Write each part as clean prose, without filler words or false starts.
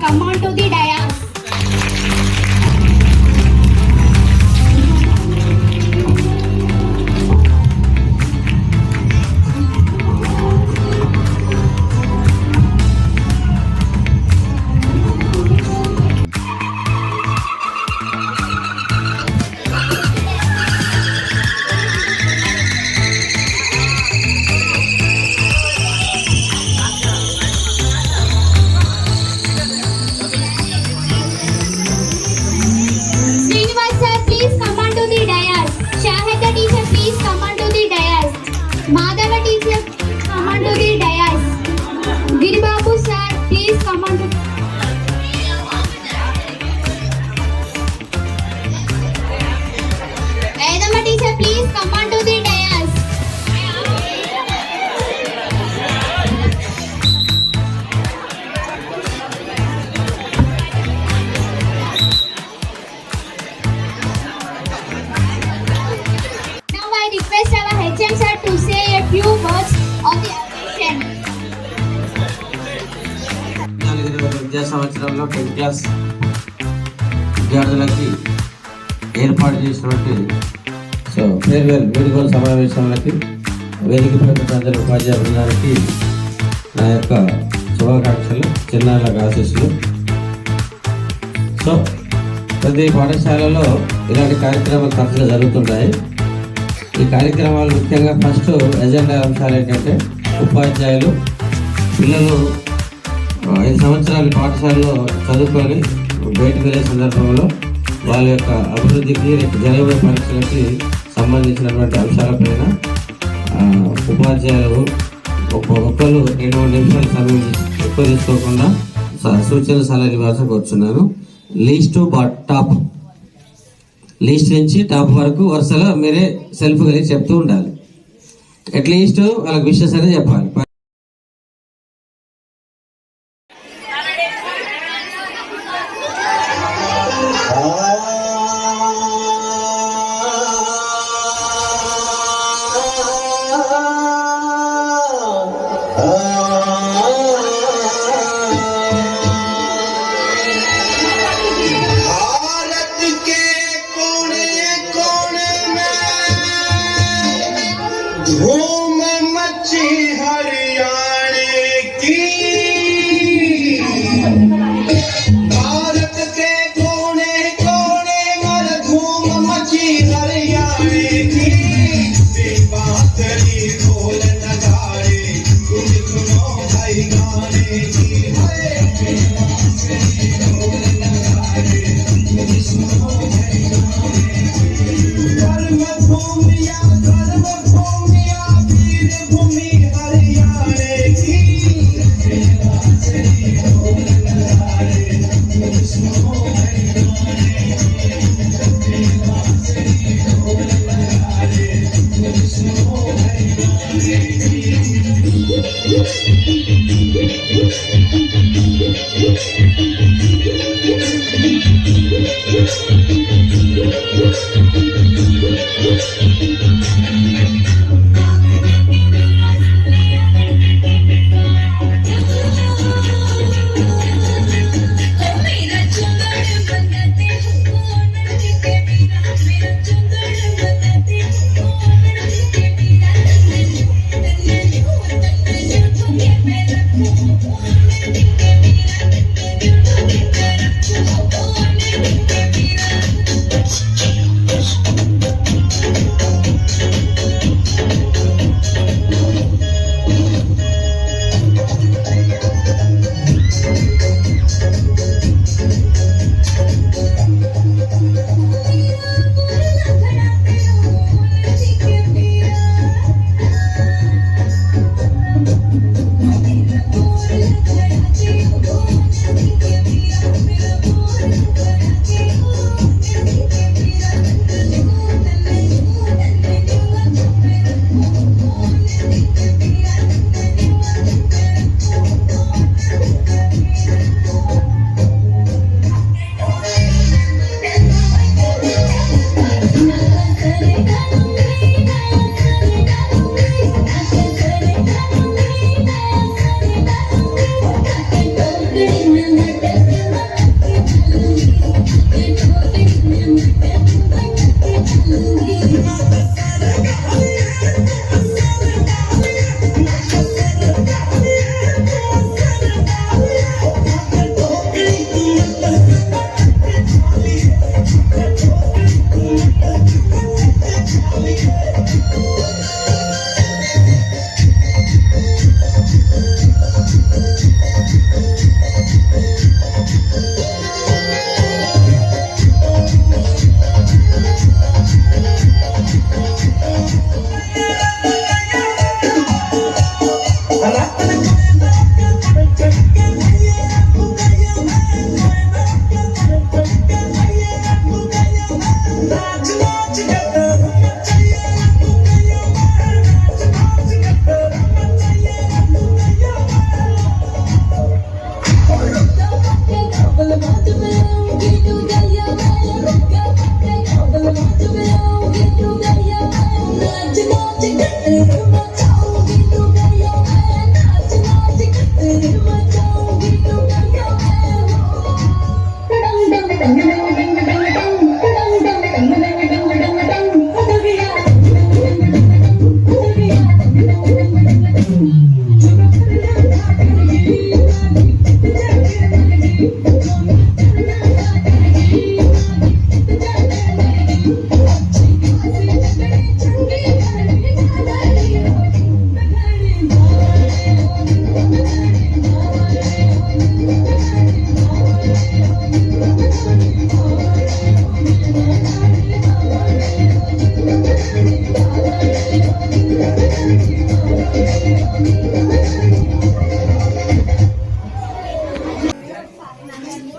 come on to the dais. Madhava teacher, come on to the dais. Giribabu sir, please come on to. Vedama teacher, please come on to the dais. Now I request our HM sir to say a few words on the occasion. విద్యా సంవత్సరంలో 10th class విద్యార్థులకి ఏర్పాటు చేసినటువంటి farewell వీడ్కోలు సమావేశాలకి వేదికపై అందరి ఉపాధ్యాయ బృందానికి నా యొక్క శుభాకాంక్షలు, చిన్నారులకు ఆశీస్సులు. ప్రతి పాఠశాలలో ఇలాంటి కార్యక్రమాలు తరచుగా జరుగుతుంటాయి. ఈ కార్యక్రమాలు ముఖ్యంగా ఫస్ట్ ఎజెండా అంశాలు ఏంటంటే ఉపాధ్యాయులు పిల్లలు 5 సంవత్సరాలు పాఠశాలలో చదువుకొని బయటకు వెళ్ళే సందర్భంలో వాళ్ళ యొక్క అభివృద్ధికి జరగబోయే పరీక్షలకి సంబంధించినటువంటి అంశాలపైన ఉపాధ్యాయులు ఒక్కరు 2-3 నిమిషాలు సమయం ఎక్కువ తీసుకోకుండా సూచన సలహా ఇవ్వాల్సి కూర్చున్నాను. లీస్ట్ టాప్ లీస్ట్ నుంచి టాప్ వరకు వరుసలో మీరే సెల్ఫ్ కలిగి చెప్తూ ఉండాలి. అట్లీస్ట్ వాళ్ళకి విషయస్ అనేది చెప్పాలి. धूम मची हरियाणे की, भारत के कोने कोने मर धूम मची हरियाणे की। बातरी ढोल नगाड़े कुछ सुनो भाई गाने की, ढोल नगाड़े कुछ सुनो भाई गाने की। कर्म भूमिया भूमि हरियाणे की,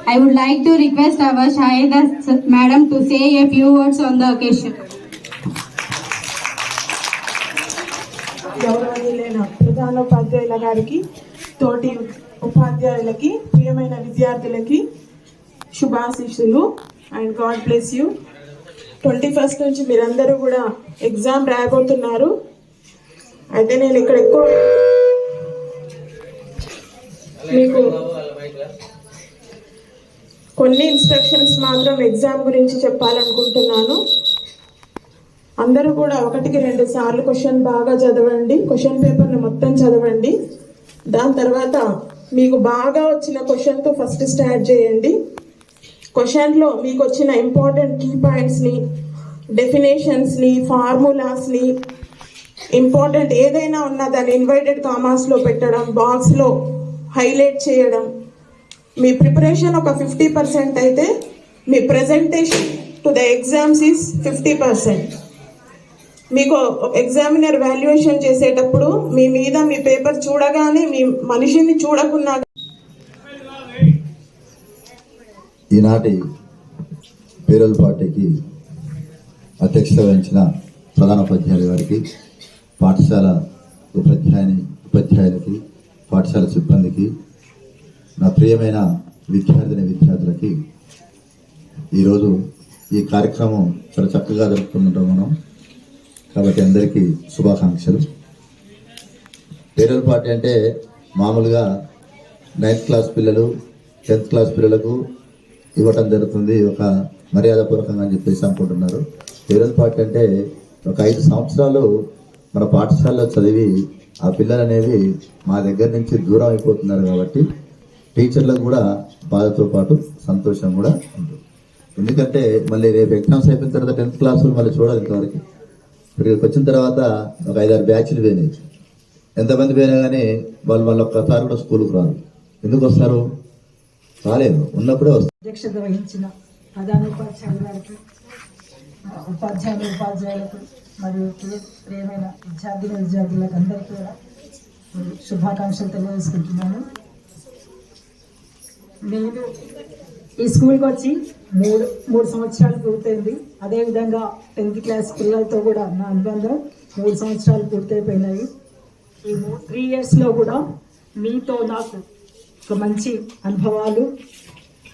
I would like to request our Shahida madam to say a few words on the occasion. గౌరవనీయులైన ప్రధానోపాధ్యాయుల గారికి, తోటి ఉపాధ్యాయులకి, ప్రియమైన విద్యార్థులకి శుభాశీస్సులు and God bless you. 21st నుంచి మీరందరూ కూడా ఎగ్జామ్ రాయబోతున్నారు. అయితే నేను ఇక్కడ ఎక్కువ మీకు కొన్ని ఇన్స్ట్రక్షన్స్ మాత్రం ఎగ్జామ్ గురించి చెప్పాలనుకుంటున్నాను. అందరూ కూడా 1-2 సార్లు క్వశ్చన్ బాగా చదవండి, క్వశ్చన్ పేపర్ని మొత్తం చదవండి. దాని తర్వాత మీకు బాగా వచ్చిన క్వశ్చన్తో ఫస్ట్ స్టార్ట్ చేయండి. క్వశ్చన్లో మీకు వచ్చిన ఇంపార్టెంట్ కీ పాయింట్స్ని, డెఫినేషన్స్ని, ఫార్ములాస్ని, ఇంపార్టెంట్ ఏదైనా ఉన్నా దాన్ని ఇన్వర్టెడ్ కామాస్లో పెట్టడం, బాక్స్లో హైలైట్ చేయడం. మీ ప్రిపరేషన్ ఒక 50% అయితే మీ presentation to the exams is 50%. మీకు ఎగ్జామినర్ వాల్యుయేషన్ చేసేటప్పుడు మీ మీద మీ పేపర్ చూడగానే మీ మనిషిని చూడకున్నా ఈనాటి పేరల్ పార్టీకి అధ్యక్షత వహించిన ప్రధానోపాధ్యాయుల గారికి, పాఠశాల ఉపాధ్యాయులకి, పాఠశాల సిబ్బందికి, నా ప్రియమైన విద్యార్థులకి ఈరోజు ఈ కార్యక్రమం చాలా చక్కగా జరుపుకుంటాం మనం. కాబట్టి అందరికీ శుభాకాంక్షలు. పేరల్ పార్టీ అంటే మామూలుగా 9th క్లాస్ పిల్లలు, 10th క్లాస్ పిల్లలకు ఇవ్వటం జరుగుతుంది, ఒక మర్యాదపూర్వకంగా అని చెప్పేసి అనుకుంటున్నారు. పేరల్ పార్టీ అంటే ఒక 5 సంవత్సరాలు మన పాఠశాలలో చదివి ఆ పిల్లలు అనేవి మా దగ్గర నుంచి దూరం అయిపోతున్నారు. కాబట్టి టీచర్లకు కూడా బాధతో పాటు సంతోషం కూడా ఉంటుంది. ఎందుకంటే మళ్ళీ రేపు ఎగ్జామ్స్ అయిపోయిన తర్వాత 10th క్లాసులు మళ్ళీ చూడాలి. ఇంతవరకు ఇక్కడికి వచ్చిన తర్వాత ఒక 5-6 బ్యాచ్లు పోయినాయి. ఎంతమంది పోయినా కానీ వాళ్ళు మళ్ళీ ఒక్కసారి కూడా స్కూల్కి రారు. ఎందుకు వస్తారు? రాలేదు, ఉన్నప్పుడే వస్తారు. అధ్యక్షత వహించిన ప్రధానోపాధ్యాయుల గారికి, ఉపాధ్యాయులకు మరియు ప్రియమైన విద్యార్థులకు అందరికీ కూడా శుభాకాంక్షలు తెలియజేసుకుంటున్నాను. నేను ఈ స్కూల్కి వచ్చి మూడు సంవత్సరాలు పూర్తయింది. అదేవిధంగా 10th క్లాస్ పిల్లలతో కూడా నా అనుబంధం 3 సంవత్సరాలు పూర్తయిపోయినాయి. ఈ 3 yearsలో కూడా మీతో నాకు ఒక మంచి అనుభవాలు,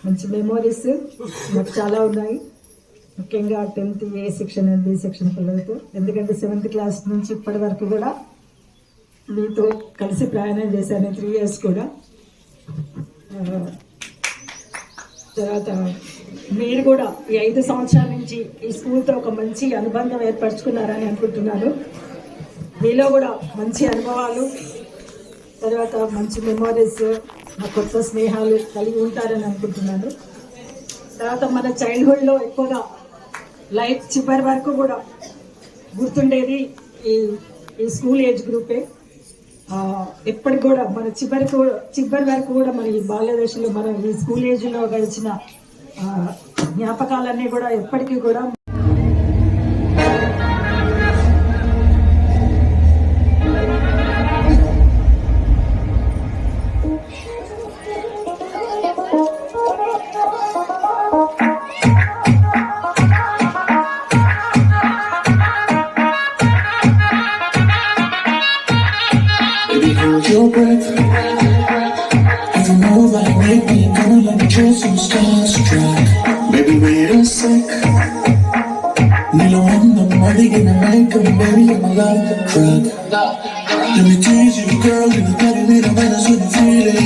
మంచి మెమోరీస్ నాకు చాలా ఉన్నాయి. ముఖ్యంగా 10th A section and B section పిల్లలతో. ఎందుకంటే 7th క్లాస్ నుంచి ఇప్పటి వరకు కూడా మీతో కలిసి ప్రయాణం చేశాను 3 years కూడా. తర్వాత మీరు కూడా ఈ 5 సంవత్సరాల నుంచి ఈ స్కూల్తో ఒక మంచి అనుబంధం ఏర్పరచుకున్నారని అనుకుంటున్నాను. మీలో కూడా మంచి అనుభవాలు, తర్వాత మంచి మెమోరీస్, కొత్త స్నేహాలు కలిగి ఉంటారని అనుకుంటున్నాను. తర్వాత మన చైల్డ్హుడ్లో ఎక్కువగా లైఫ్ చివరి వరకు కూడా గుర్తుండేది ఈ స్కూల్ ఏజ్ గ్రూపే. ఎప్పటికి కూడా మన చివరి వరకు కూడా మన ఈ బాల్య దశలో మనం ఈ స్కూల్ ఏజ్లో గడిచిన జ్ఞాపకాలన్నీ కూడా ఎప్పటికీ కూడా your breath. If you move like me, gonna let me chase some starstruck. Maybe we're a sec. Nilo andam adigina makeup, baby, I'm a love crack. Let me tease you, girl, you got me the manners when you feel it.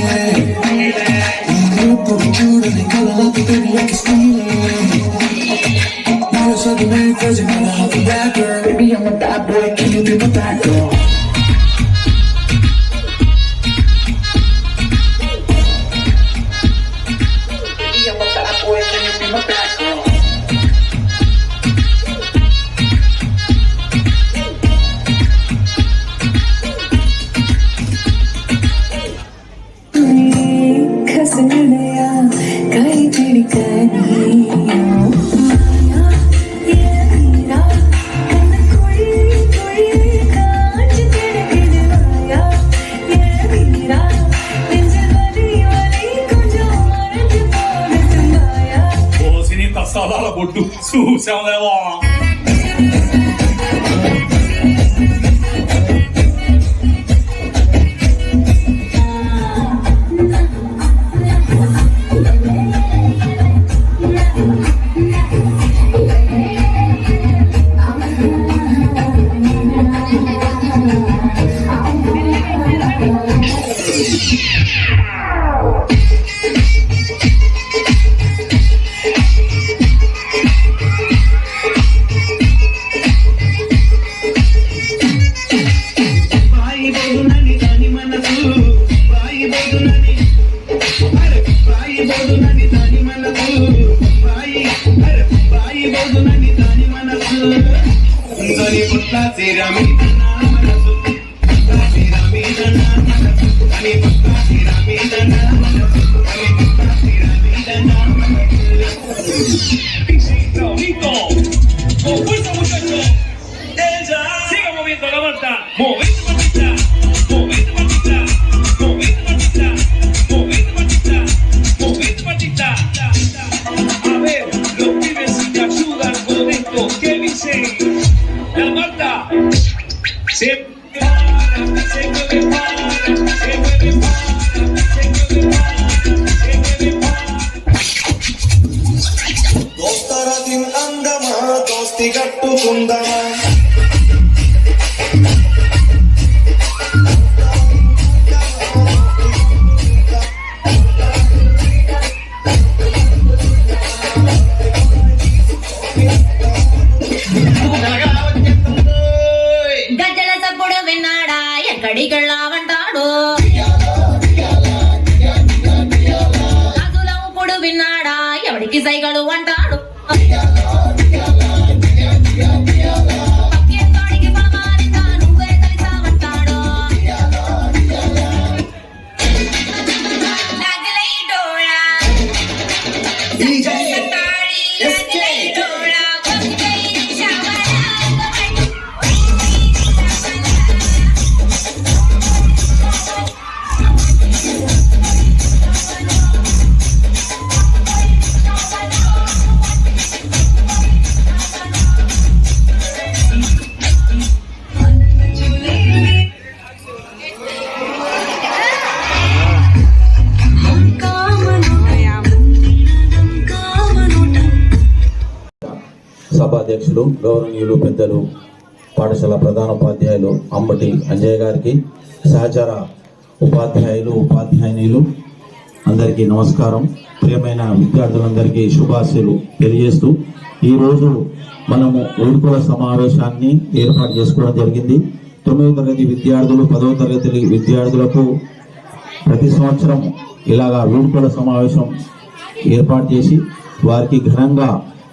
You're pretty cute and you color like a baby, I can steal it. Now it's like a man crazy, man, I have a bad girl. Baby, I'm a bad boy, can you be my bad girl? Baby, I'm a bad boy, can you be my bad girl? கசனையா கை பிடிக்க కష్టాల కొట్టు చూసామేవా గజ్జల సప్పుడు విన్నాడా ఎక్కడికెళ్ళావంటాడు అదుల ఉప్పుడు విన్నాడా ఎవడికి సైగలు అంటాడు సభాధ్యక్షులు గౌరవనీయులు పెద్దలు పాఠశాల ప్రధానోపాధ్యాయులు అంబటి అంజయ్య గారికి, సహచర ఉపాధ్యాయులు ఉపాధ్యాయునిలు అందరికీ నమస్కారం. ప్రియమైన విద్యార్థులందరికీ శుభాశీలు తెలియజేస్తూ ఈరోజు మనము వేడుకల సమావేశాన్ని ఏర్పాటు చేసుకోవడం జరిగింది. 9వ తరగతి విద్యార్థులు 10వ తరగతి విద్యార్థులకు ప్రతి సంవత్సరం ఇలాగా వేడుకల సమావేశం ఏర్పాటు చేసి వారికి ఘనంగా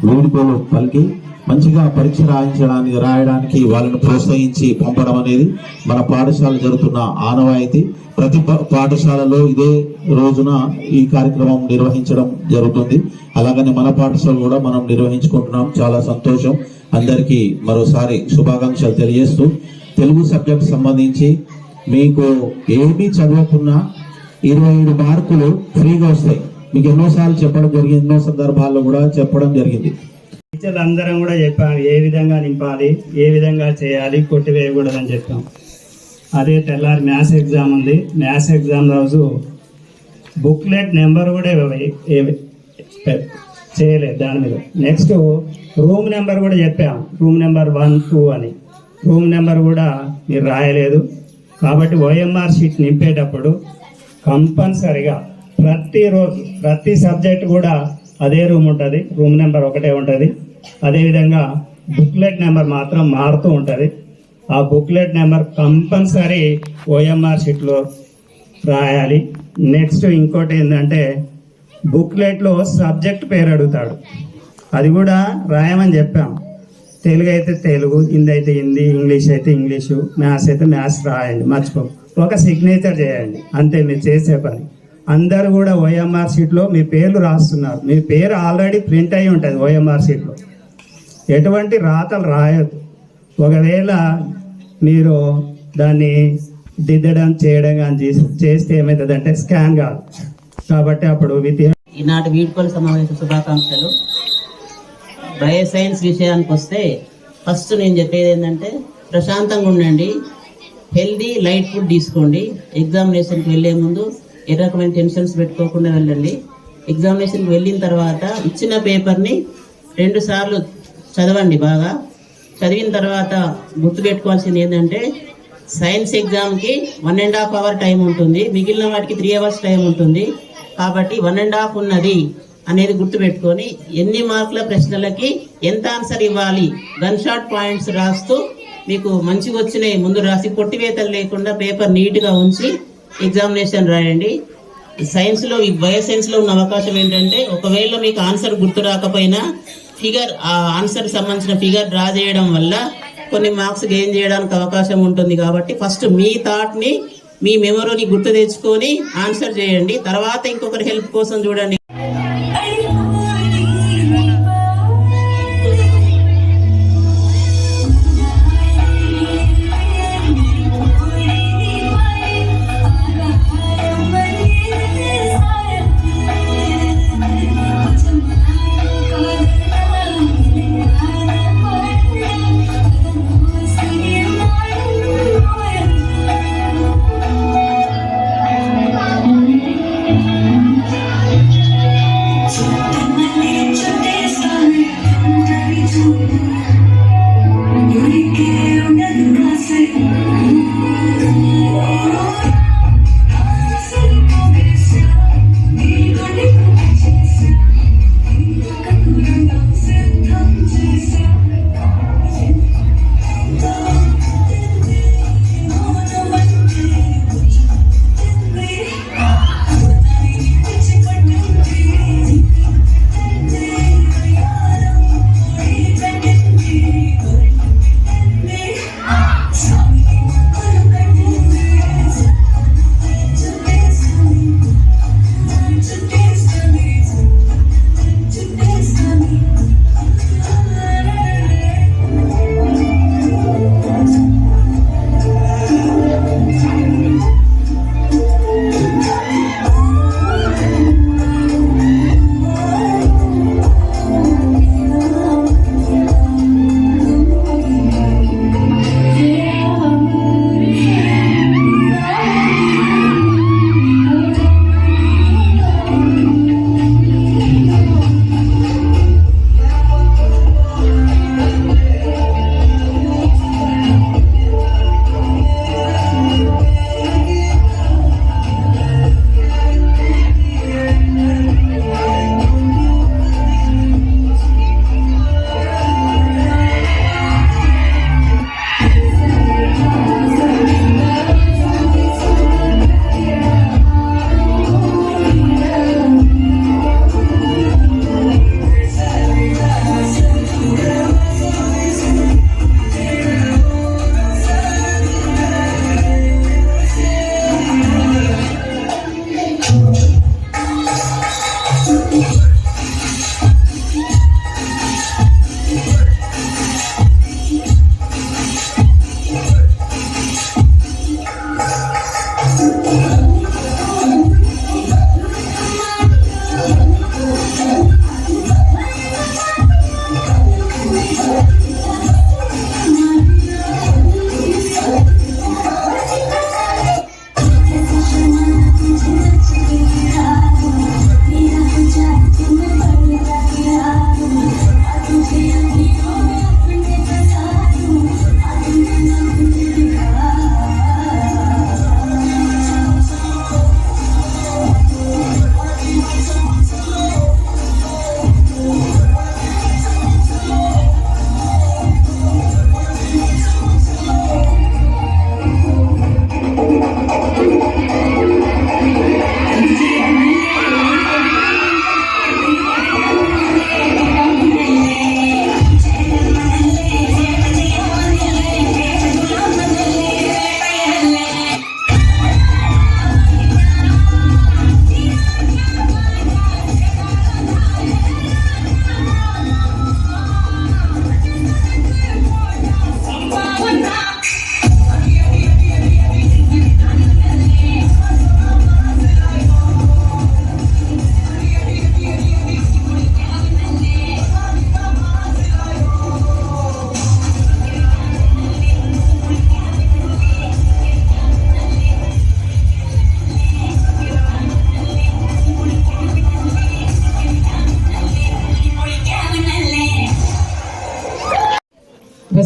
వేడుకలు పలికి మంచిగా పరీక్ష రాయడానికి వాళ్ళని ప్రోత్సహించి పంపడం అనేది మన పాఠశాల జరుగుతున్న ఆనవాయితీ. ప్రతి పాఠశాలలో ఇదే రోజున ఈ కార్యక్రమం నిర్వహించడం జరుగుతుంది. అలాగనే మన పాఠశాల కూడా మనం నిర్వహించుకుంటున్నాం. చాలా సంతోషం. అందరికీ మరోసారి శుభాకాంక్షలు తెలియజేస్తూ, తెలుగు సబ్జెక్ట్ సంబంధించి మీకు ఏమీ చదవకున్నా 27 మార్కులు ఫ్రీగా వస్తాయి. మీకు ఎన్నోసార్లు చెప్పడం జరిగింది, ఎన్నో సందర్భాల్లో కూడా చెప్పడం జరిగింది. టీచర్లు అందరం కూడా చెప్పాము ఏ విధంగా నింపాలి, ఏ విధంగా చేయాలి, కొట్టివేయకూడదని చెప్పాం. అదే తెల్లారి మ్యాథ్స్ ఎగ్జామ్ ఉంది. మ్యాథ్స్ ఎగ్జామ్ రోజు బుక్లెట్ నెంబర్ కూడా చేయలేదు దాని మీద. నెక్స్ట్ రూమ్ నెంబర్ కూడా చెప్పాం, రూమ్ నెంబర్ 1, 2 అని. రూమ్ నెంబర్ కూడా మీరు రాయలేదు. కాబట్టి ఓఎంఆర్ షీట్ నింపేటప్పుడు కంపల్సరిగా ప్రతిరోజు ప్రతి సబ్జెక్ట్ కూడా అదే రూమ్ ఉంటుంది, రూమ్ నెంబర్ ఒకటే ఉంటుంది. అదేవిధంగా బుక్లెట్ నెంబర్ మాత్రం మారుతూ ఉంటుంది. ఆ బుక్లెట్ నెంబర్ కంపల్సరీ ఓఎంఆర్ షీట్లో రాయాలి. నెక్స్ట్ ఇంకోటి ఏంటంటే బుక్లెట్లో సబ్జెక్ట్ పేరు అడుగుతాడు, అది కూడా రాయమని చెప్పాం. తెలుగు అయితే తెలుగు, హిందీ అయితే హిందీ, ఇంగ్లీష్ అయితే ఇంగ్లీషు, మ్యాథ్స్ అయితే మ్యాథ్స్ రాయండి, మర్చిపో. ఒక సిగ్నేచర్ చేయండి, అంతే మీరు చేసే పని. అందరూ కూడా ఓఎంఆర్ షీట్లో మీ పేర్లు రాస్తున్నారు, మీ పేరు ఆల్రెడీ ప్రింట్ అయి ఉంటుంది ఓఎంఆర్ షీట్లో. ఎటువంటి రాతలు రాయొద్దు. ఒకవేళ మీరు దాన్ని దిద్దడం చేయడం కానీ చేస్తే ఏమవుతుందంటే స్కాన్ కాదు. కాబట్టి అప్పుడు ఈనాటి వీడ్కోలు సమావేశ శుభాకాంక్షలు. బయోసైన్స్ విషయానికి వస్తే ఫస్ట్ నేను చెప్పేది ఏంటంటే ప్రశాంతంగా ఉండండి, హెల్దీ లైట్ ఫుడ్ తీసుకోండి. ఎగ్జామినేషన్కి వెళ్ళే ముందు ఏ రకమైన టెన్షన్స్ పెట్టుకోకుండా వెళ్ళండి. ఎగ్జామినేషన్కి వెళ్ళిన తర్వాత ఇచ్చిన పేపర్ని 2 సార్లు చదవండి. బాగా చదివిన తర్వాత గుర్తుపెట్టుకోవాల్సింది ఏంటంటే సైన్స్ ఎగ్జామ్కి 1.5 అవర్ టైం ఉంటుంది, మిగిలిన వాటికి 3 అవర్స్ టైం ఉంటుంది. కాబట్టి 1.5 ఉన్నది అనేది గుర్తుపెట్టుకొని ఎన్ని మార్కుల ప్రశ్నలకి ఎంత ఆన్సర్ ఇవ్వాలి గన్ షాట్ పాయింట్స్ రాస్తూ మీకు మంచిగా వచ్చినాయి ముందు రాసి కొట్టివేతలు లేకుండా పేపర్ నీట్గా ఉంచి ఎగ్జామినేషన్ రాయండి. సైన్స్లో బయోసైన్స్లో ఉన్న అవకాశం ఏంటంటే ఒకవేళ మీకు ఆన్సర్ గుర్తు రాకపోయినా ఫిగర్, ఆ ఆన్సర్ సంబంధించిన ఫిగర్ డ్రా చేయడం వల్ల కొన్ని మార్క్స్ గెయిన్ చేయడానికి అవకాశం ఉంటుంది. కాబట్టి ఫస్ట్ మీ థాట్ని, మీ మెమరీని గుర్తు తెచ్చుకొని ఆన్సర్ చేయండి. తర్వాత ఇంకొకరి హెల్ప్ కోసం చూడండి.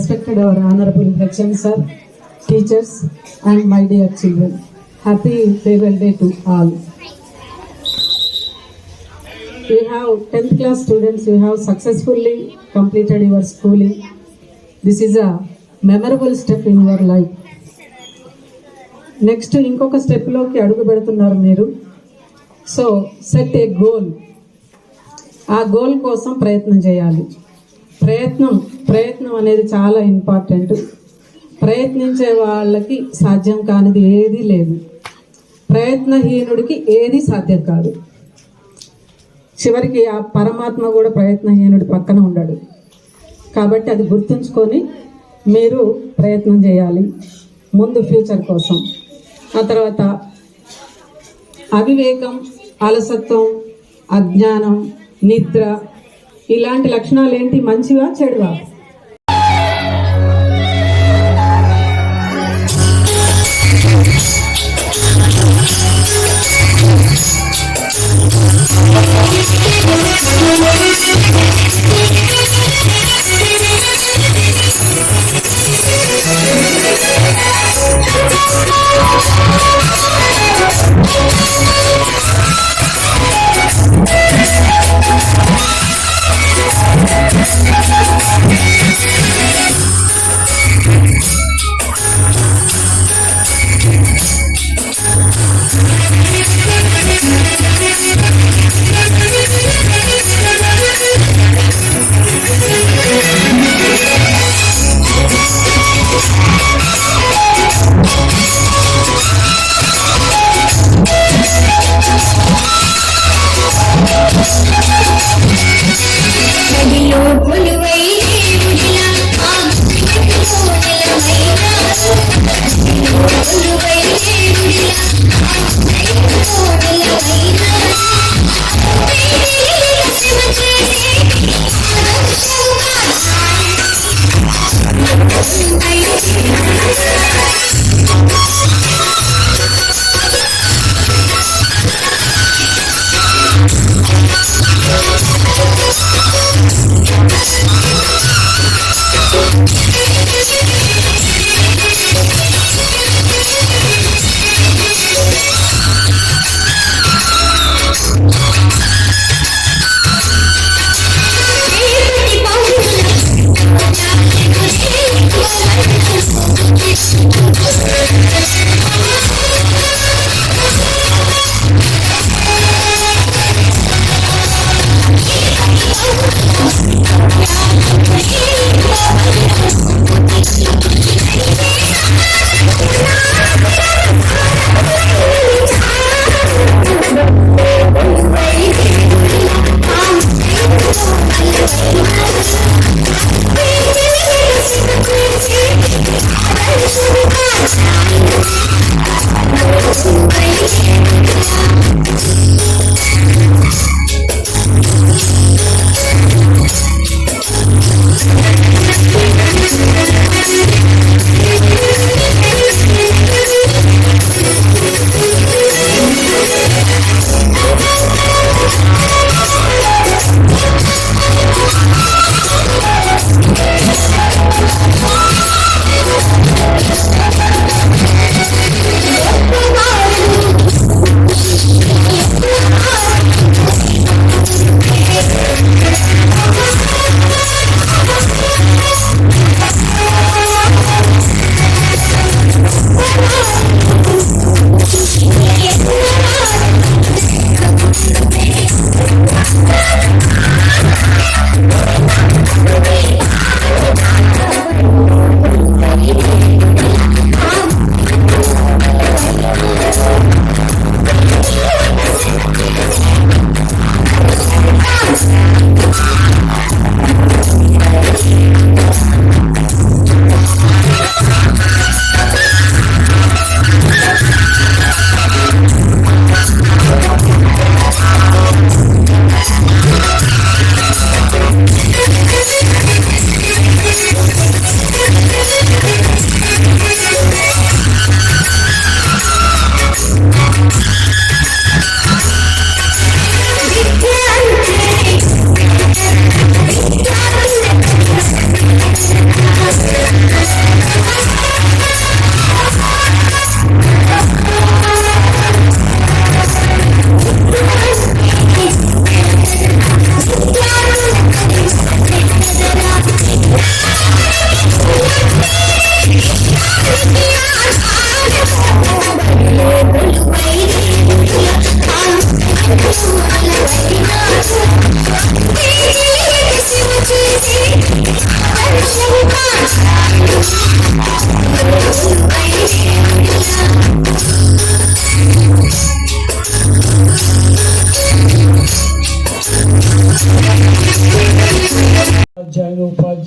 respected our Honorable HM Sir, teachers and my dear children. Happy farewell day to all. We have 10th class students, you have successfully completed your schooling. This is a memorable step in your life. Next ఇంకొక స్టెప్లోకి అడుగు పెడుతున్నారు మీరు. So set ఏ goal. ఆ goal కోసం ప్రయత్నం చేయాలి. ప్రయత్నం అనేది చాలా ఇంపార్టెంట్. ప్రయత్నించే వాళ్ళకి సాధ్యం కానిది ఏదీ లేదు. ప్రయత్నహీనుడికి ఏది సాధ్యం కాదు. చివరికి ఆ పరమాత్మ కూడా ప్రయత్నహీనుడి పక్కన ఉండడు. కాబట్టి అది గుర్తుంచుకొని మీరు ప్రయత్నం చేయాలి ముందు ఫ్యూచర్ కోసం. ఆ తర్వాత అవివేకం, అలసత్వం, అజ్ఞానం, నిద్ర ఇలాంటి లక్షణాలు ఏంటి? మంచివా చెడువా? Thank you.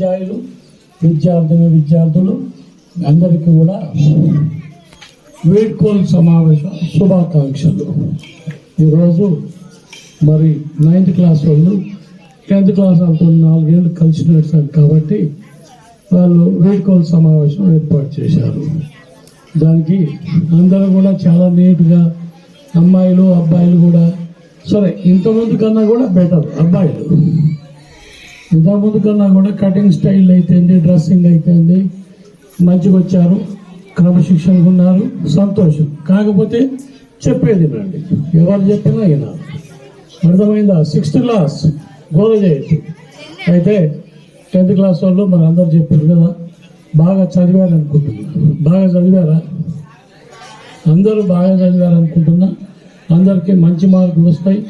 ఉపాధ్యాయులు, విద్యార్థులు అందరికీ కూడా వీడ్కోలు సమావేశ శుభాకాంక్షలు. ఈరోజు మరి 9th క్లాస్ వాళ్ళు 10th క్లాస్ వాళ్ళతో 4 ఏళ్ళు కలిసి నడిచారు కాబట్టి వాళ్ళు వీడ్కోలు సమావేశం ఏర్పాటు చేశారు. దానికి అందరూ కూడా చాలా నీట్గా, అమ్మాయిలు అబ్బాయిలు కూడా సరే ఇంతకుముందు కన్నా కూడా బెటర్. అబ్బాయిలు ఇంతకుముందు కన్నా కూడా కటింగ్ స్టైల్ అయితేంది, డ్రెస్సింగ్ అయితేంది మంచిగా వచ్చారు, క్రమశిక్షణగా ఉన్నారు, సంతోషం. కాకపోతే చెప్పేది రండి, ఎవరు చెప్పినా వినాలి. అర్థమైందా? 6th క్లాస్ గోల చేయొచ్చు. అయితే 10th క్లాస్ వాళ్ళు మరి అందరు చెప్పారు కదా, బాగా చదివారు అనుకుంటున్నా. బాగా చదివారా? అందరూ బాగా చదివారు అనుకుంటున్నా. అందరికీ మంచి మార్కులు వస్తాయి.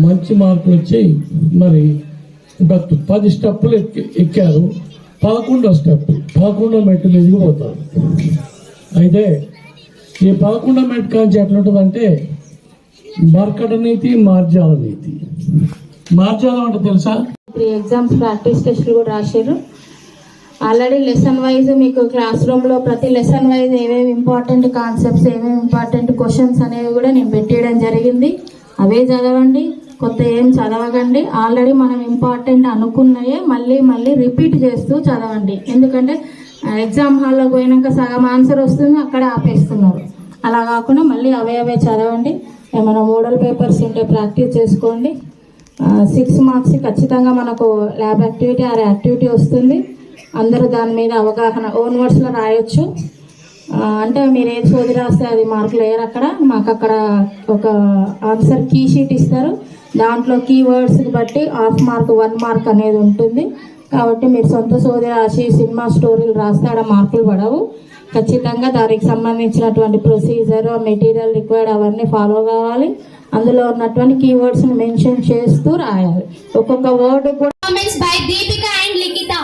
మంచి మార్కులు వచ్చి మరి 10 స్టెప్పులు ఎక్కారు, 11వ స్టెప్ 11వ మెట్టు ఎదిగిపోతారు. అయితే ఈ 11వ మెట్టు కాంచి ఎట్లుంటుందంటే మర్కట నీతి, మార్జాల నీతి. మార్జాలం అంటే తెలుసా? 3 ఎగ్జామ్స్ ప్రాక్టీస్ టెస్ట్లు కూడా రాశారు. ఆల్రెడీ లెసన్ వైజ్ మీకు క్లాస్ రూమ్లో ప్రతి లెసన్ వైజ్ ఏవేవి ఇంపార్టెంట్ కాన్సెప్ట్స్, ఏవేవి ఇంపార్టెంట్ క్వశ్చన్స్ అనేవి కూడా నేను పెట్టేయడం జరిగింది. అవే చదవండి, కొత్త ఏం చదవకండి. ఆల్రెడీ మనం ఇంపార్టెంట్ అనుకున్నాయే మళ్ళీ రిపీట్ చేస్తూ చదవండి. ఎందుకంటే ఎగ్జామ్ హాల్లో పోయినాక సగం ఆన్సర్ వస్తుంది, అక్కడ ఆపేస్తున్నారు. అలా కాకుండా మళ్ళీ అవే చదవండి. ఏమైనా మోడల్ పేపర్స్ ఉంటే ప్రాక్టీస్ చేసుకోండి. 6 మార్క్స్ ఖచ్చితంగా మనకు ల్యాబ్ యాక్టివిటీ ఆర్ యాక్టివిటీ వస్తుంది. అందరూ దాని మీద అవగాహన ఓన్ వర్డ్స్లో రాయొచ్చు. అంటే మీరు ఏది సోది రాస్తే అది మార్కులు వేయరు. అక్కడ మాకు అక్కడ ఒక ఆన్సర్ కీ షీట్ ఇస్తారు, దాంట్లో కీవర్డ్స్కి బట్టి 1/2 మార్క్ 1 మార్క్ అనేది ఉంటుంది. కాబట్టి మీరు సొంత సోది రాసి సినిమా స్టోరీలు రాస్తే ఆడ మార్కులు పడవు. ఖచ్చితంగా దానికి సంబంధించినటువంటి ప్రొసీజర్, మెటీరియల్ రిక్వైర్డ్ అవన్నీ ఫాలో కావాలి. అందులో ఉన్నటువంటి కీవర్డ్స్ని మెన్షన్ చేస్తూ రాయాలి. ఒక్కొక్క వర్డ్ కూడా by Deepika and Likita.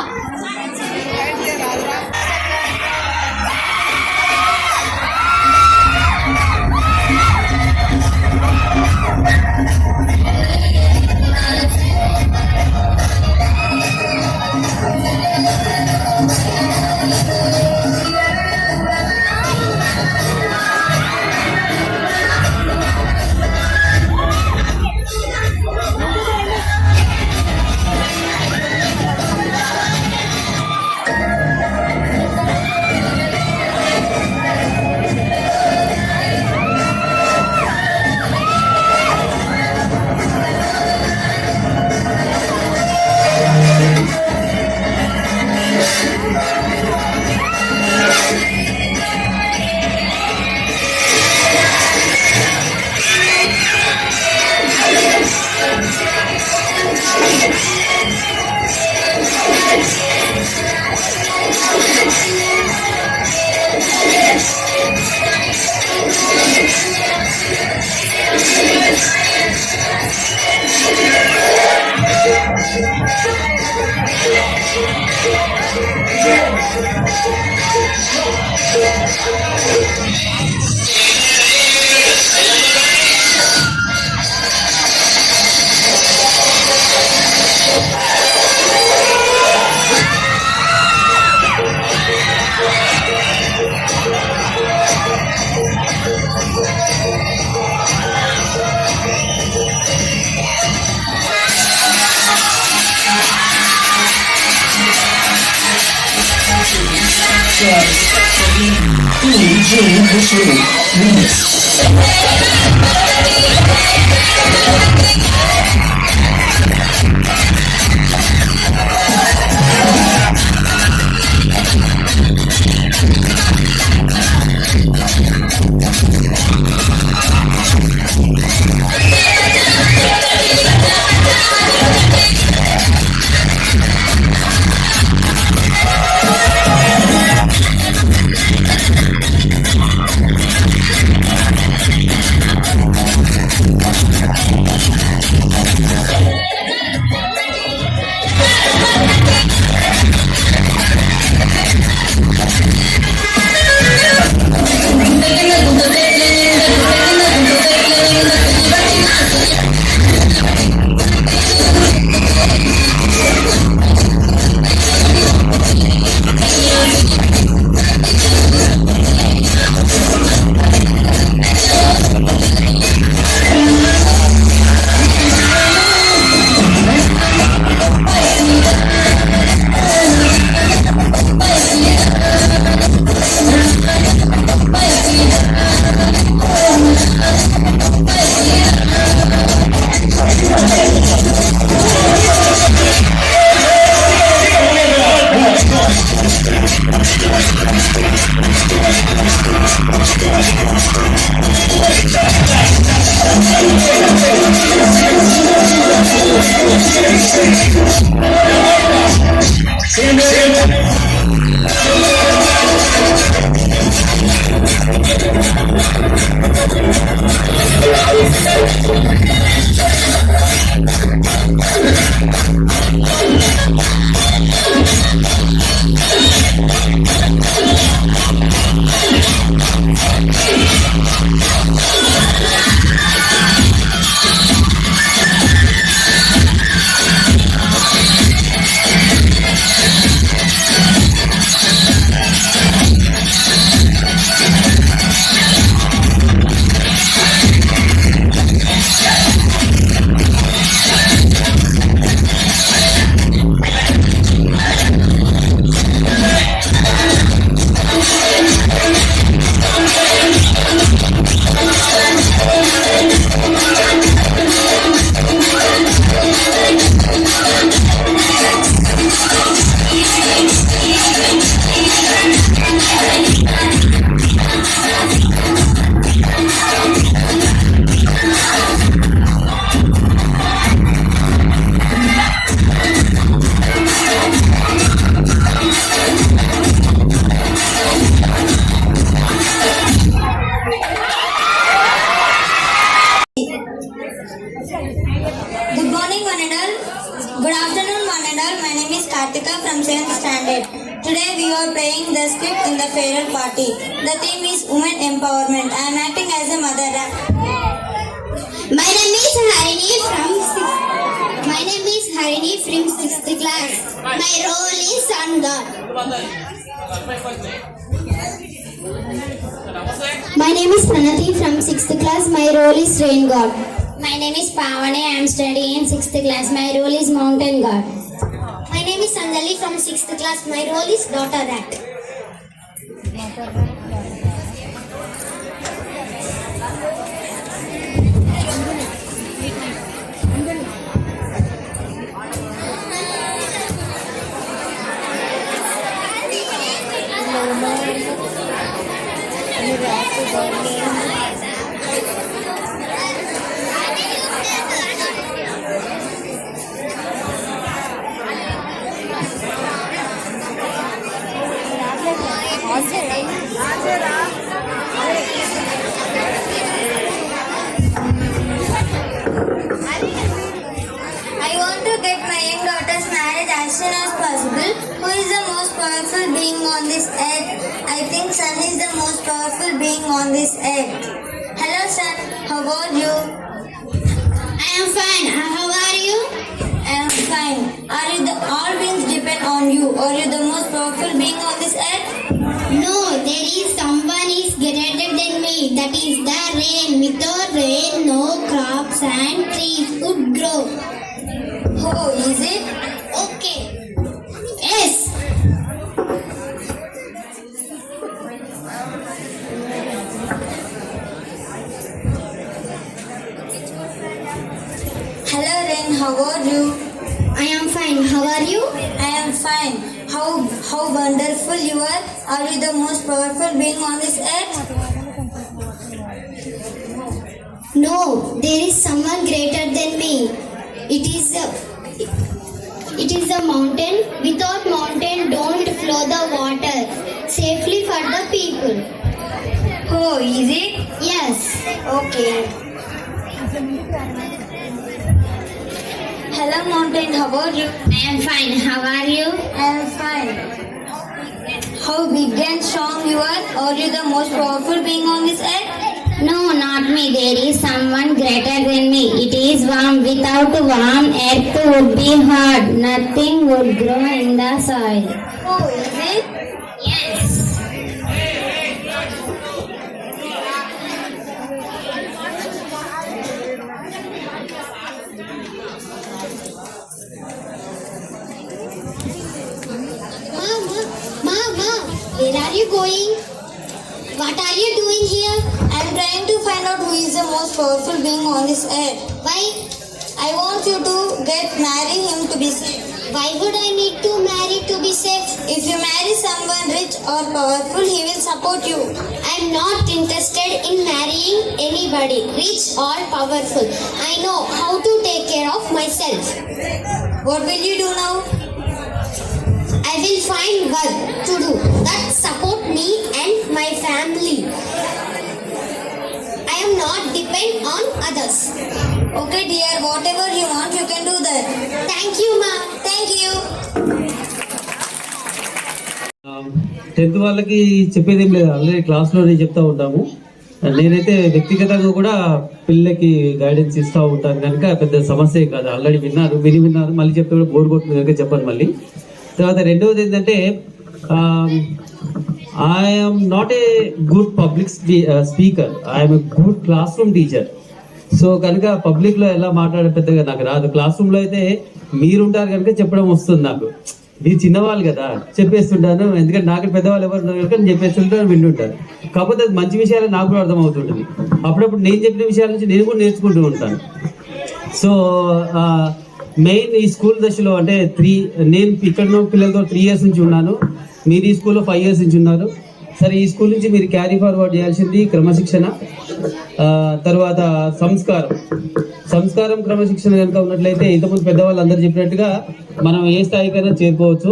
Good morning, one and all. Good afternoon, one and all. My name is Kartika from 7th standard. Today we are playing the script in the farewell party. The theme is women empowerment. I am acting as a mother. My name is Harini from 6th class. My role is sun god. My name is Pranati from 6th class. My role is rain god. My name is Pavani. I am studying in 6th class. My role is mountain god. My name is Sanjali from 6th class. My role is daughter rat. I want to get my young daughter's marriage as soon as possible. Who is the most powerful being on this earth? I think sun is the most powerful being on this earth. Hello sun, how are you? I am fine. How are you? I am fine. Are you the all beings depend on you? Are you the most powerful being on this earth? No, there is someone is greater than me. That is the rain. Without rain, no crops and trees would grow. Oh, is it? Okay. Yes. Hello Rain, how are you? I am fine. How are you? I am fine. How wonderful you are. Are you the most powerful being on this earth? No, there is someone greater than me. It is a mountain. Without mountain, don't flow the water safely for the people. Oh, is it? Yes. Okay. Hello mountain, how are you? I am fine. How are you? I am fine. How big and strong you are? Are you the most powerful being on this earth? No, not me. There is someone greater than me. It is warm. Without warm, earth would be hard. Nothing would grow in the soil. Oh, is it? Yes. Mama, where are you going? What are you doing here? I am trying to find out who is the most powerful being on this earth. Why? I want you to marry him to be saved. Why would I need to marry to be safe? If you marry someone rich or powerful, he will support you. I am not interested in marrying anybody rich or powerful. I know how to take care of myself. What will you do now? I will find work to do that support me and my family. I am not depend on others. Okay dear, whatever you want you can do that. Thank you ma. Thank you. 10th వాళ్ళకి చెప్పేది ఏం లేదు, already క్లాస్లోనే చెప్తా ఉంటాము. నేనైతే వ్యక్తిగతంగా కూడా పిల్లలకి గైడెన్స్ ఇస్తూ ఉంటాను కనుక పెద్ద సమస్య కాదు. ఆల్రెడీ విన్నారు, మళ్ళీ చెప్తే కూడా బోర్ కొట్టుకుని కనుక చెప్పాను మళ్ళీ. తర్వాత రెండవది ఏంటంటే I'm not a good public speaker, I'm a good class room teacher. So కనుక పబ్లిక్లో ఎలా మాట్లాడే పెద్దగా నాకు రాదు. క్లాస్ రూమ్లో అయితే మీరుంటారు కనుక చెప్పడం వస్తుంది నాకు. మీరు చిన్నవాళ్ళు కదా చెప్పేస్తుంటాను, ఎందుకంటే నాకు పెద్దవాళ్ళు ఎవరు ఉన్నారు కనుక నేను చెప్పేస్తుంటాను, వింటుంటాను. కాకపోతే అది మంచి విషయాలు నాకు కూడా అర్థమవుతుంటుంది. అప్పుడప్పుడు నేను చెప్పిన విషయాల నుంచి నేను కూడా నేర్చుకుంటూ ఉంటాను. సో మెయిన్ ఈ స్కూల్ దశలో అంటే నేను ఇక్కడ పిల్లలతో 3 years నుంచి ఉన్నాను, మీరు ఈ స్కూల్లో 5 years నుంచి ఉన్నారు. సరే, ఈ స్కూల్ నుంచి మీరు క్యారీ ఫార్వర్డ్ చేయాల్సింది క్రమశిక్షణ, తర్వాత సంస్కారం క్రమశిక్షణ కనుక ఉన్నట్లయితే ఇంతకుముందు పెద్దవాళ్ళు అందరూ చెప్పినట్టుగా మనం ఏ స్థాయికైనా చేరుకోవచ్చు.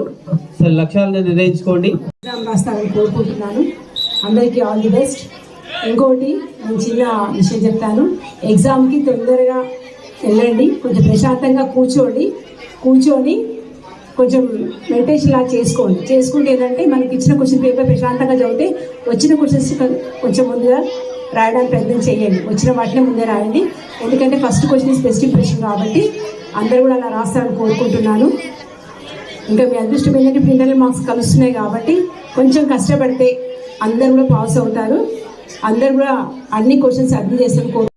సరే, లక్ష్యాలను నిర్ణయించుకోండి. ఎగ్జామ్ రాస్తారని కోరుకుంటున్నాను. అందరికీ ఆల్ ది బెస్ట్. ఇంకోటి నేను చిన్న విషయం చెప్తాను. ఎగ్జామ్కి తొందరగా వెళ్ళండి, కొంచెం ప్రశాంతంగా కూర్చొని కొంచెం మెడిటేషన్ లాగా చేసుకుంటే ఏంటంటే మనకి ఇచ్చిన క్వశ్చన్ పేపర్ ప్రశాంతంగా చదివితే వచ్చిన క్వశ్చన్స్ కొంచెం ముందుగా రాయడానికి ప్రయత్నం చేయండి. వచ్చిన వాటినే ముందే రాయండి, ఎందుకంటే ఫస్ట్ క్వశ్చన్ స్పెసిఫిక్ క్వశ్చన్ కాబట్టి అందరూ కూడా అలా రాస్తారని కోరుకుంటున్నాను. ఇంకా మీ అదృష్టం ఏంటంటే ఇప్పుడు ఇంటర్నల్ మార్క్స్ కలుస్తున్నాయి కాబట్టి కొంచెం కష్టపడితే అందరూ కూడా పాస్ అవుతారు. అందరూ కూడా అన్ని క్వశ్చన్స్ అర్థం చేస్తాను.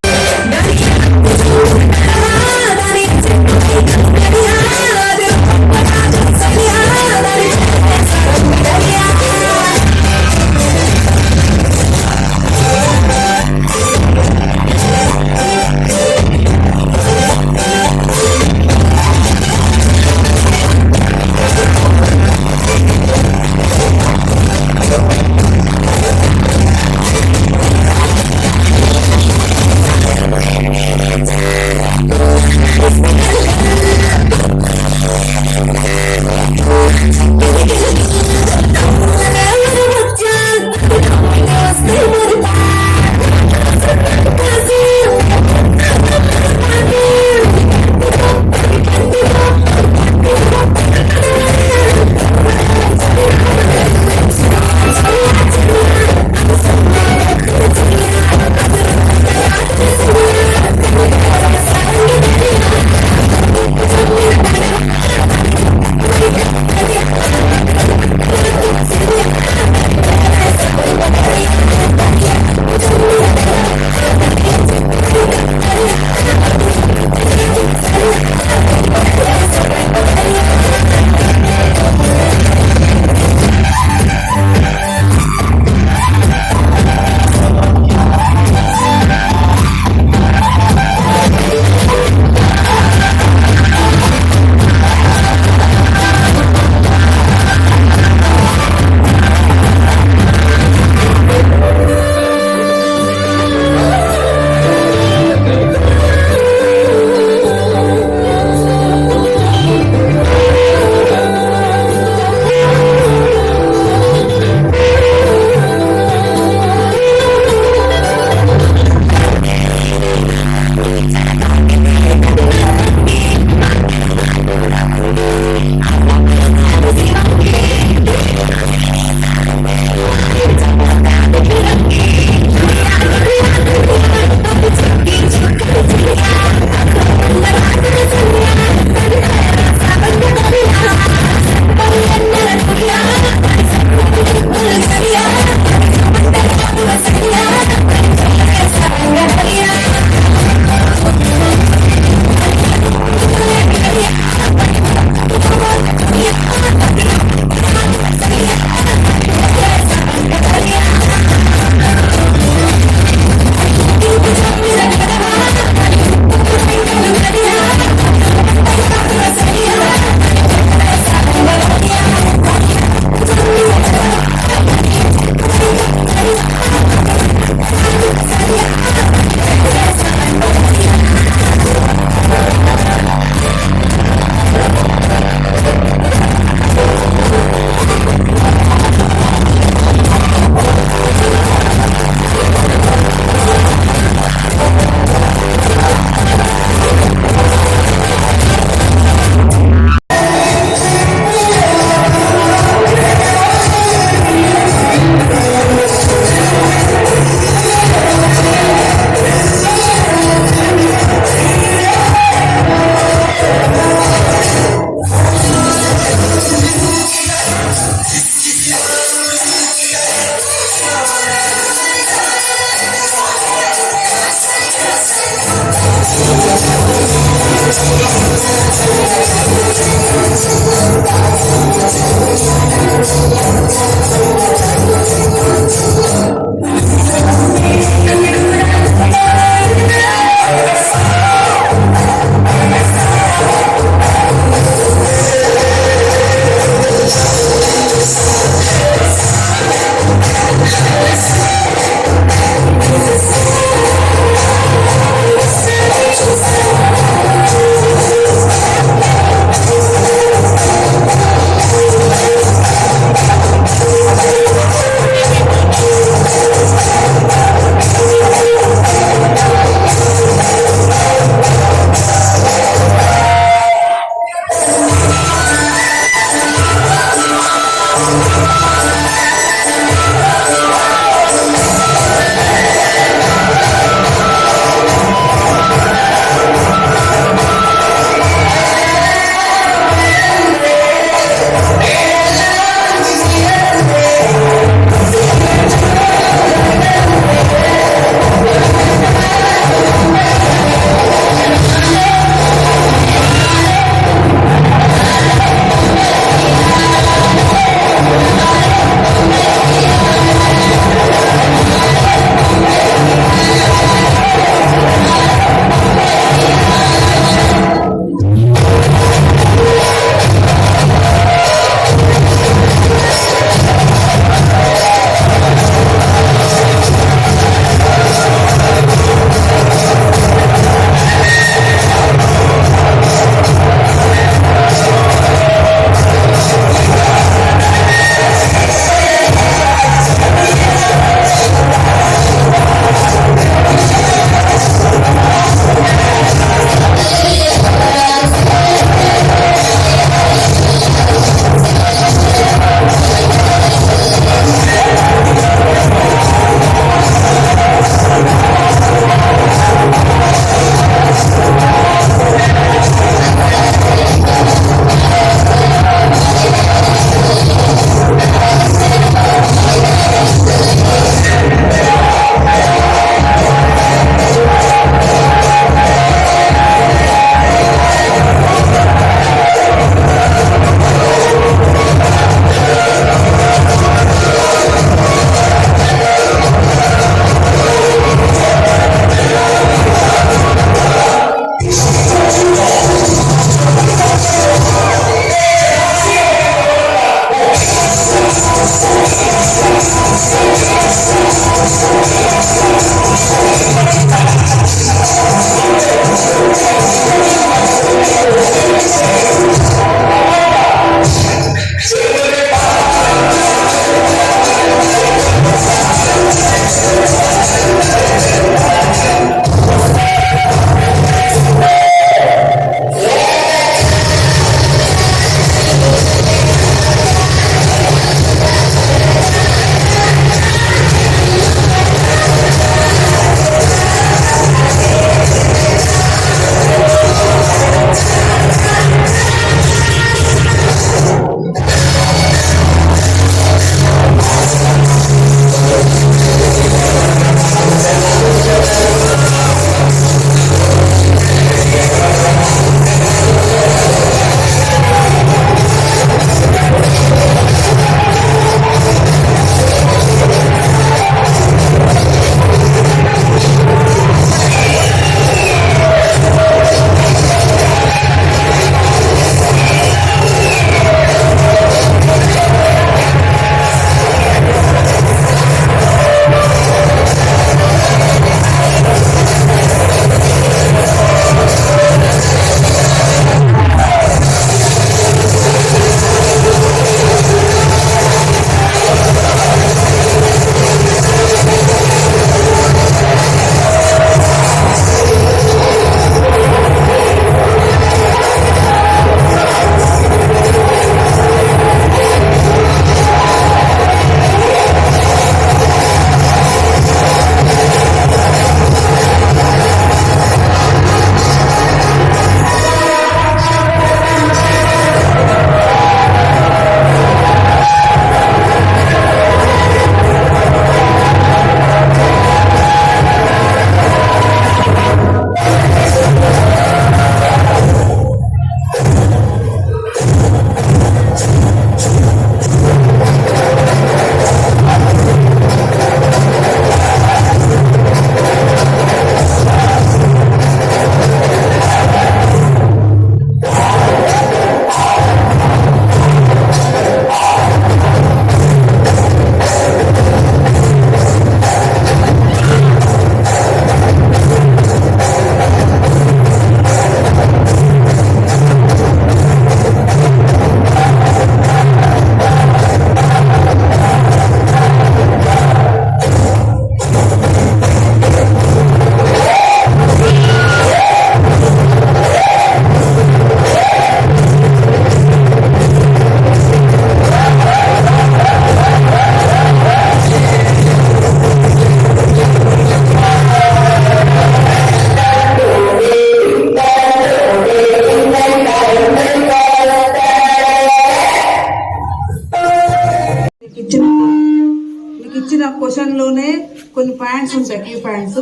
ఇచ్చిన క్వశ్చన్లోనే కొన్ని పాయింట్స్ ఉంటాయి, కీ పాయింట్స్.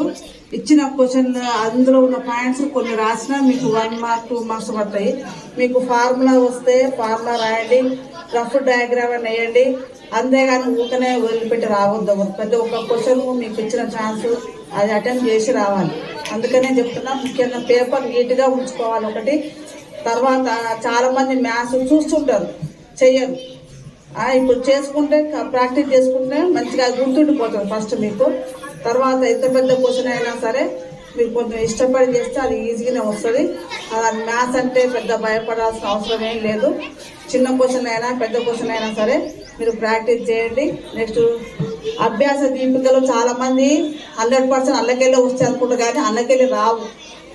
ఇచ్చిన క్వశ్చన్ అందులో ఉన్న పాయింట్స్ కొన్ని రాసినా మీకు 1 మార్క్ 2 మార్క్స్ పడతాయి. మీకు ఫార్ములా వస్తే ఫార్ములా రాయండి, రఫ్ డయాగ్రామ్ అని వేయండి. అంతేగాని ఊకనే వదిలిపెట్టి రావద్దు. ప్రతి ఒక్క క్వశ్చన్ మీకు ఇచ్చిన ఛాన్స్ అది అటెంప్ట్ చేసి రావాలి. అందుకనే చెప్తున్నా, ముఖ్యంగా పేపర్ నీట్గా ఉంచుకోవాలి ఒకటి. తర్వాత చాలామంది మ్యాథ్స్ చూస్తుంటారు, చెయ్యరు. ఇప్పుడు చేసుకుంటే ప్రాక్టీస్ చేసుకుంటే మంచిగా గుర్తుండిపోతుంది ఫస్ట్ మీకు. తర్వాత ఎంత పెద్ద క్వశ్చన్ అయినా సరే మీరు కొంచెం ఇష్టపడి చేస్తే అది ఈజీగానే వస్తుంది. మ్యాథ్స్ అంటే పెద్ద భయపడాల్సిన అవసరం ఏం లేదు. చిన్న క్వశ్చన్ అయినా పెద్ద క్వశ్చన్ అయినా సరే మీరు ప్రాక్టీస్ చేయండి. నెక్స్ట్ అభ్యాస దీపికలో చాలామంది 100% అల్లకెళ్ళి వస్తే అనుకుంటారు, కానీ అల్లకెళ్ళి రావు.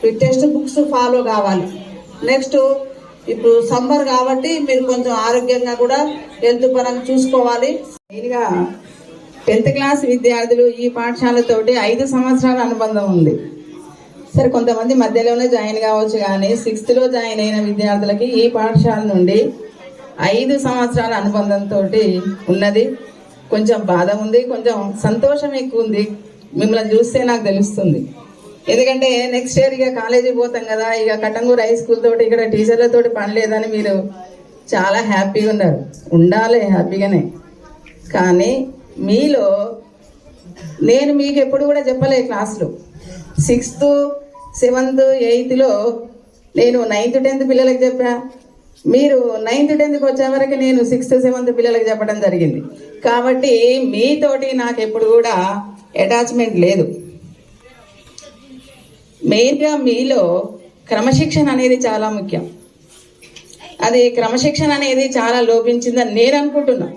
ఈ టెక్స్ట్ బుక్స్ ఫాలో కావాలి. నెక్స్ట్ ఇప్పుడు సమ్మర్ కాబట్టి మీరు కొంచెం ఆరోగ్యంగా కూడా హెల్త్ పరంగా చూసుకోవాలి. మెయిన్గా 10th క్లాస్ విద్యార్థులు ఈ పాఠశాలతోటి 5 సంవత్సరాల అనుబంధం ఉంది. సరే, కొంతమంది మధ్యలోనే జాయిన్ కావచ్చు, కానీ 6th లో జాయిన్ అయిన విద్యార్థులకి ఈ పాఠశాల నుండి 5 సంవత్సరాల అనుబంధంతో ఉన్నది. కొంచెం బాధ ఉంది, కొంచెం సంతోషం ఎక్కువ ఉంది. మిమ్మల్ని చూస్తే నాకు తెలుస్తుంది. ఎందుకంటే నెక్స్ట్ ఇయర్ ఇక కాలేజీకి పోతాం కదా, ఇక కట్టంగూరు హై స్కూల్ తోటి ఇక్కడ టీచర్లతోటి పని లేదని మీరు చాలా హ్యాపీగా ఉన్నారు. ఉండాలి హ్యాపీగానే. కానీ మీలో నేను మీకు ఎప్పుడు కూడా చెప్పలే క్లాసులు. 6th 7th 8thలో నేను 9th 10th పిల్లలకు చెప్పా. మీరు 9th 10thకి వచ్చే వరకు నేను 6th 7th పిల్లలకు చెప్పడం జరిగింది. కాబట్టి మీతోటి నాకు ఎప్పుడు కూడా అటాచ్మెంట్ లేదు. మెయిన్గా మీలో క్రమశిక్షణ అనేది చాలా ముఖ్యం. అది క్రమశిక్షణ అనేది చాలా లోపించిందని నేను అనుకుంటున్నా.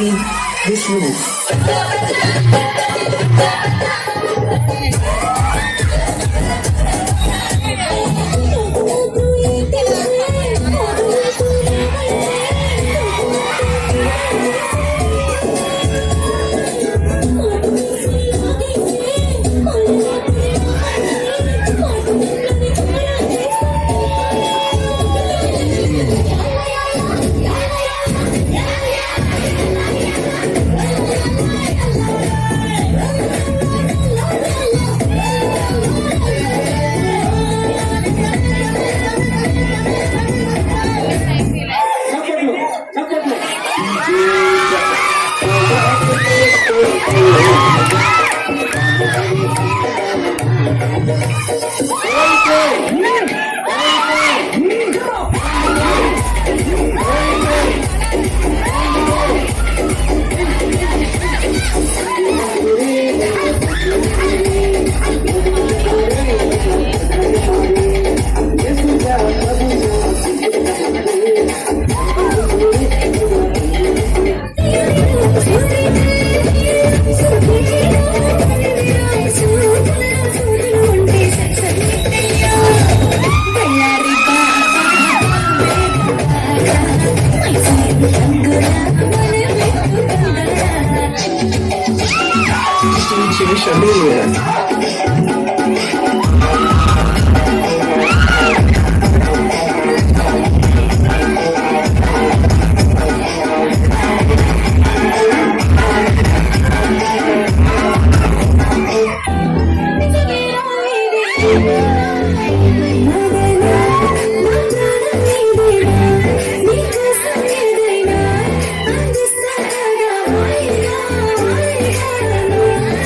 Thank you.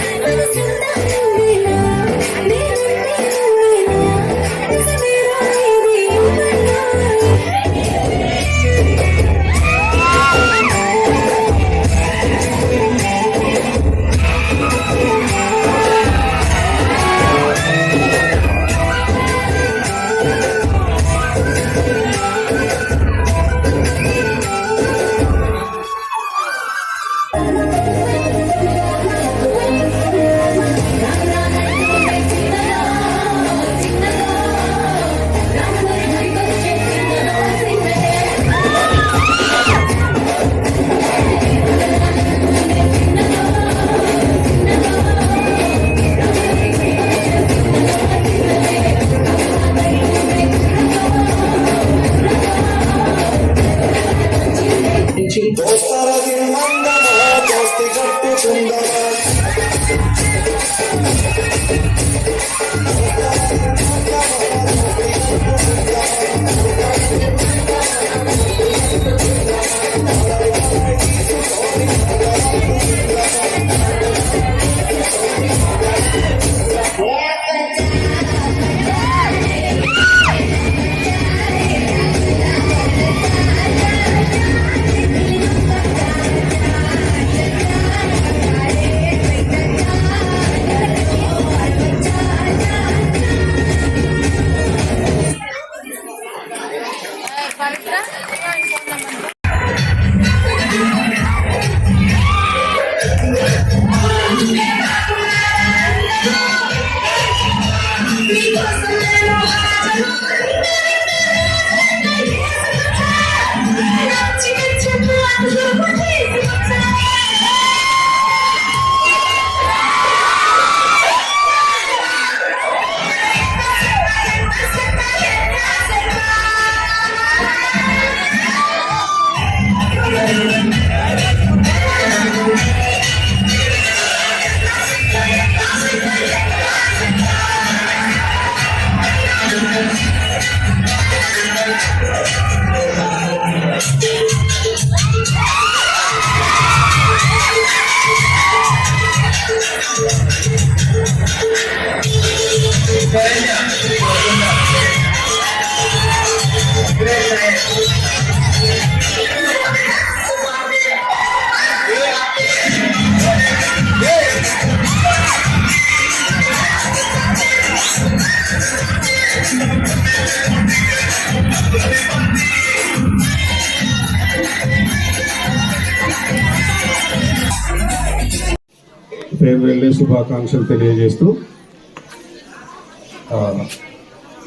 ఫేర్వెల్ డే శుభాకాంక్షలు తెలియజేస్తూ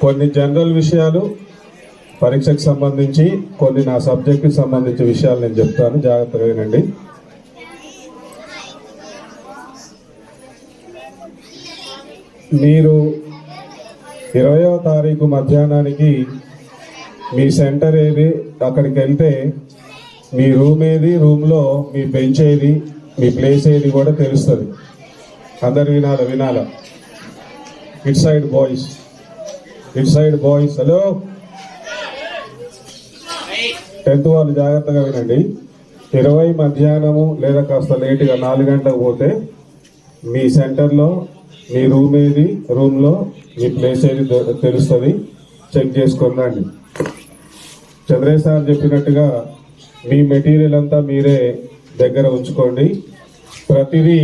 కొన్ని జనరల్ విషయాలు పరీక్షకు సంబంధించి, కొన్ని నా సబ్జెక్టుకి సంబంధించిన విషయాలు నేను చెప్తాను, జాగ్రత్తగా వినండి. మీరు 20వ తారీఖు మధ్యాహ్నానికి మీ సెంటర్ ఏది, అక్కడికి వెళ్తే మీ రూమ్ ఏది, రూమ్లో మీ బెంచ్ ఏది, మీ ప్లేస్ ఏది కూడా తెలుస్తుంది. అందరు వినాల. It side boys, hello 10th వాళ్ళు జాగ్రత్తగా వినండి. 20 మధ్యాహ్నము లేదా కాస్త లేటుగా 4 గంటలకు పోతే మీ సెంటర్లో మీ రూమ్ ఏది, రూమ్లో మీ ప్లేస్ ఏది తెలుస్తుంది, చెక్ చేసుకుందండి. చంద్రయ్య సార్ చెప్పినట్టుగా మీ మెటీరియల్ అంతా మీరే దగ్గర ఉంచుకోండి. ప్రతిదీ